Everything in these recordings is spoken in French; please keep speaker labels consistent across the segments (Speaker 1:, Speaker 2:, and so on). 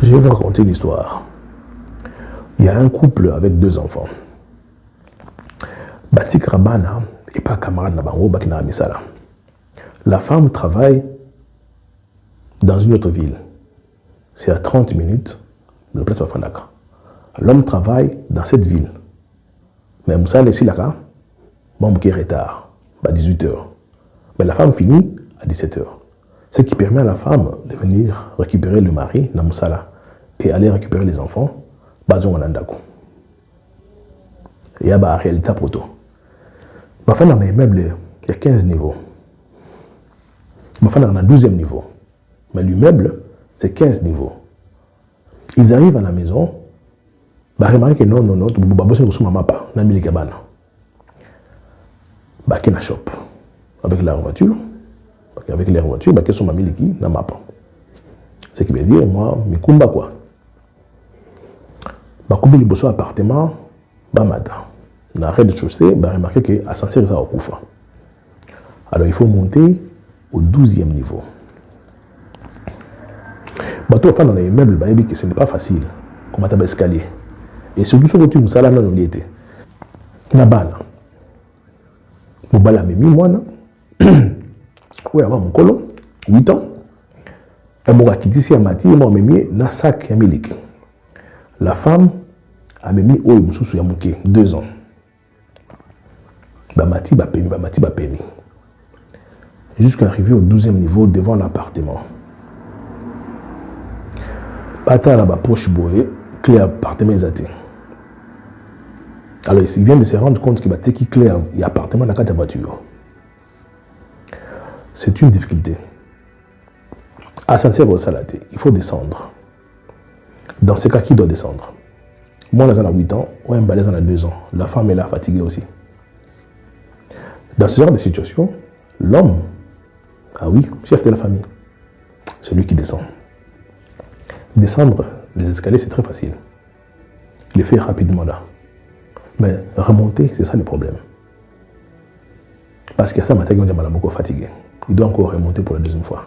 Speaker 1: Je vais vous raconter une histoire. Il y a un couple avec 2 enfants. Batik Rabana et pas camarade Nabango Bakina Misala. La femme travaille dans une autre ville. C'est à 30 minutes de la place de Fandaka. L'homme travaille dans cette ville. Mais Moussa laissé là, mon qui est retard, à 18h. Mais la femme finit à 17h. Ce qui permet à la femme de venir récupérer le mari, Namoussala, et aller récupérer les enfants, Bazon Wanandako. Il y a la réalité pour tout. Ma femme dans les meubles, il y a 15 niveaux. Ma femme dans le 12e niveau. Mais l'immeuble, c'est 15 niveaux. Ils arrivent à la maison, bah remarquez que non, tu peux pas bosser sur ma map, na mili kabana. Bah qu'est la shop avec la voiture, avec les voitures, bah qu'est-ce que ma miliki na map. Ce qui veut dire moi, mes kumba quoi. Bah combien de besoin appartement, bah mata. Na rez-de-chaussée, bah remarquez que ascenseur ça au Koufa. Alors il faut monter au 12e niveau. Bah toi fan dans les meubles, bah que ce n'est pas facile. Comment t'as escalier. Et surtout, ce que tu me sais là, non, on y était. Nabana. Mobala mimi, moi, non. Oui, avant mon colon, 8 ans. Et m'a quitté ici à Mati, et m'a mis dans sac Amélique. La femme a mis au Moussou Yamouké, 2 ans. Mati va pémi. Jusqu'à arriver au 12e niveau devant l'appartement. Bata là-bas, proche Beauvais, clé appartement exaté. Alors, il vient de se rendre compte qu'il y a qui clé et appartement dans la voiture. C'est une difficulté. Ascenseur au Salaté, il faut descendre. Dans ce cas, qui doit descendre? Moi, on a 8 ans, ou un balai, on a 2 ans. La femme est là, fatiguée aussi. Dans ce genre de situation, l'homme, ah oui, chef de la famille, c'est lui qui descend. Descendre les escaliers, c'est très facile. Il le fait rapidement là. Mais remonter, c'est ça le problème. Parce qu'il y a ça, matin, on est beaucoup fatigué. Il doit encore remonter pour la 2e fois.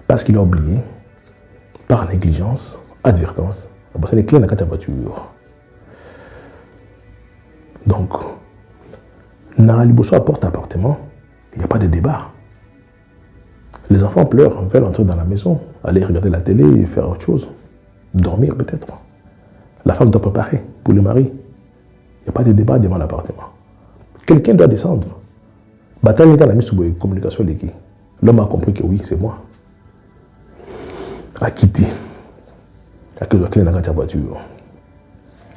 Speaker 1: Parce qu'il a oublié, par négligence, advertence, c'est les clés dans la voiture. Donc, dans le porte-appartement, il n'y a pas de débat. Les enfants pleurent, veulent entrer dans la maison, aller regarder la télé et faire autre chose. Dormir peut-être. La femme doit préparer pour le mari. Il n'y a pas de débat devant l'appartement. Quelqu'un doit descendre. Bataille quand la mise sous communication de qui? L'homme a compris que oui, c'est moi. A quitté. A que je clé dans la voiture.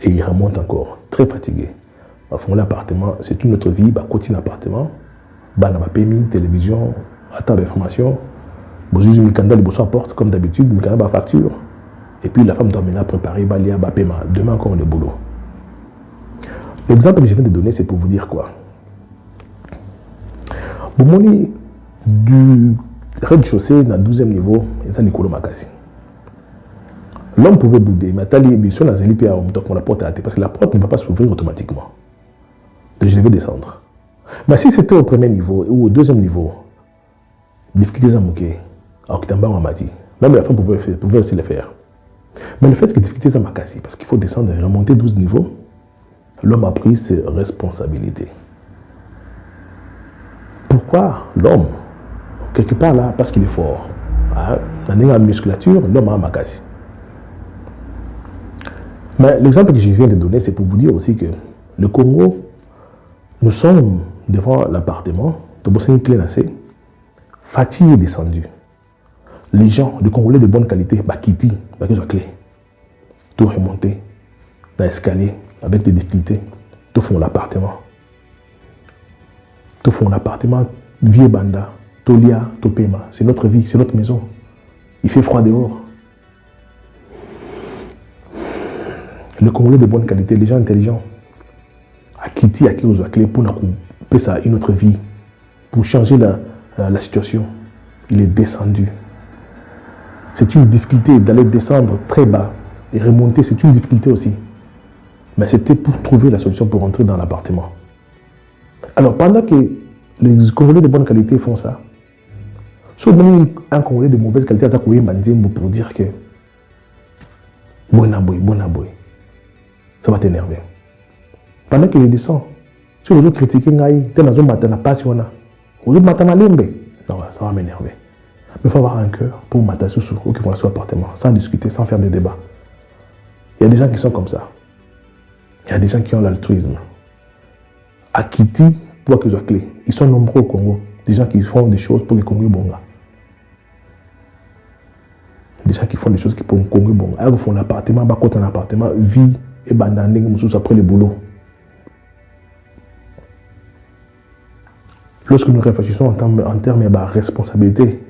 Speaker 1: Et il remonte encore, très fatigué. À fond l'appartement, c'est une autre vie, bah continue l'appartement. Bah n'a pas permis, télévision, attends d'information. Bon, juste Mikanda, les bossons apportent comme d'habitude, Mikanda ba facture. Et puis la femme doit maintenant préparer, bah lia, bah paiement. Demain encore le boulot. L'exemple que je viens de donner, c'est pour vous dire quoi? Bon, mon du rez-de-chaussée, dans le 12e niveau, et ça, Nicolo Makassi. L'homme pouvait bouder, mais si on a zélipé à la porte à la tête, parce que la porte ne va pas s'ouvrir automatiquement. Donc je devais descendre. Mais si c'était au 1er niveau ou au 2e niveau, difficultés à mouquer, alors qu'il en mati, même la femme pouvait aussi le faire. Mais le fait que difficultés à Makassi, parce qu'il faut descendre et remonter 12 niveaux, l'homme a pris ses responsabilités. Pourquoi l'homme? Quelque part là, parce qu'il est fort. Dans la musculature, l'homme a Makassi. Mais l'exemple que je viens de donner, c'est pour vous dire aussi que le Congo, nous sommes devant l'appartement de Bossani Clénassé, fatigué et descendu. Les gens, les Congolais de bonne qualité, Bakiti, Bakiti clé, tout remonter dans l'escalier avec des difficultés, tout font l'appartement. Tout font l'appartement, vieux banda, Tolia, Topema, c'est notre vie, c'est notre maison. Il fait froid dehors. Le Congolais de bonne qualité, les gens intelligents, à Kiti, à Kéozakle, pour une autre vie, pour changer la situation, il est descendu. C'est une difficulté d'aller descendre très bas et remonter, c'est une difficulté aussi. Mais c'était pour trouver la solution pour rentrer dans l'appartement. Alors, pendant que les Congolais de bonne qualité font ça, soit un Congolais de mauvaise qualité pour dire que Bonaboy. Ça va t'énerver. Pendant que je descends, si vous critiquez Ngaï, tu es dans un matin à passion, vous matin à limbe. Non, ça va m'énerver. Mais il faut avoir un cœur pour mater sous ou qui vont sur l'appartement, sans discuter, sans faire des débats. Il y a des gens qui sont comme ça. Il y a des gens qui ont l'altruisme. À Kiti, pour qu'ils soient clés. Ils sont nombreux au Congo. Des gens qui font des choses pour que le Congo bonga. Des gens qui font des choses pour le Congo bonga. Ils font l'appartement, ils un appartement, vie et bandanding, après le boulot. Lorsque nous réfléchissons en termes de responsabilité,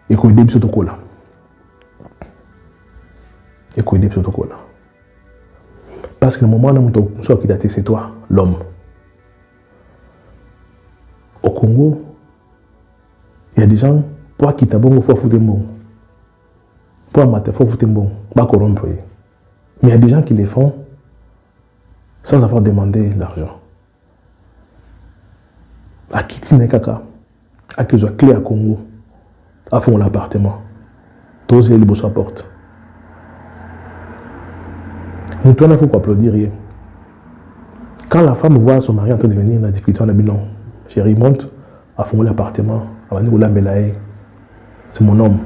Speaker 1: il faut aider ce là. Il faut aider ce là. Parce que le moment où nous sommes quittés, c'est toi, l'homme. Au Congo, il y a des gens, pour quitter bon, il faut foutre bon. Pour mater, il faut foutre bon. Pas corrompre. Mais il y a des gens qui les font sans avoir demandé l'argent. À Kiti Nekaka, à que je sois clé à Congo, à fond l'appartement, tous les beaux porte. Nous, il faut applaudir. Quand la femme voit son mari en train de venir dans la difficulté, on a dit non, chérie, monte, à fond l'appartement, à venir c'est mon homme.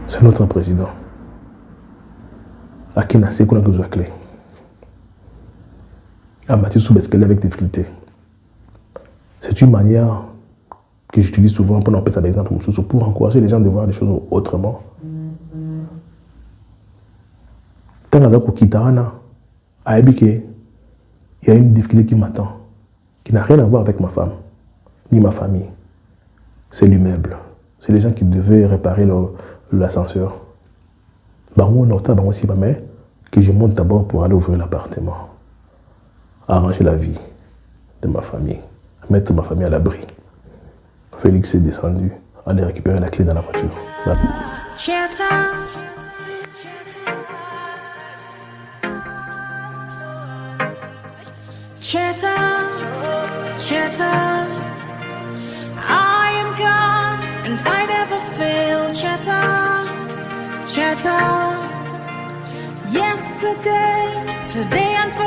Speaker 1: C'est notre président. À qui n'a pas qu'on a besoin de clé. À Mathieu Soubesquel avec difficulté. C'est une manière que j'utilise souvent pour n'empêcher par exemple pour encourager les gens de voir les choses autrement. Tant que je quitte il y a une difficulté qui m'attend, qui n'a rien à voir avec ma femme, ni ma famille. C'est l'immeuble. C'est les gens qui devaient réparer l'ascenseur. Que je monte d'abord pour aller ouvrir l'appartement, arranger la vie de ma famille, mettre ma famille à l'abri. Félix est descendu, aller récupérer la clé dans la voiture.
Speaker 2: I am God and I never fail. Yesterday, today and forever.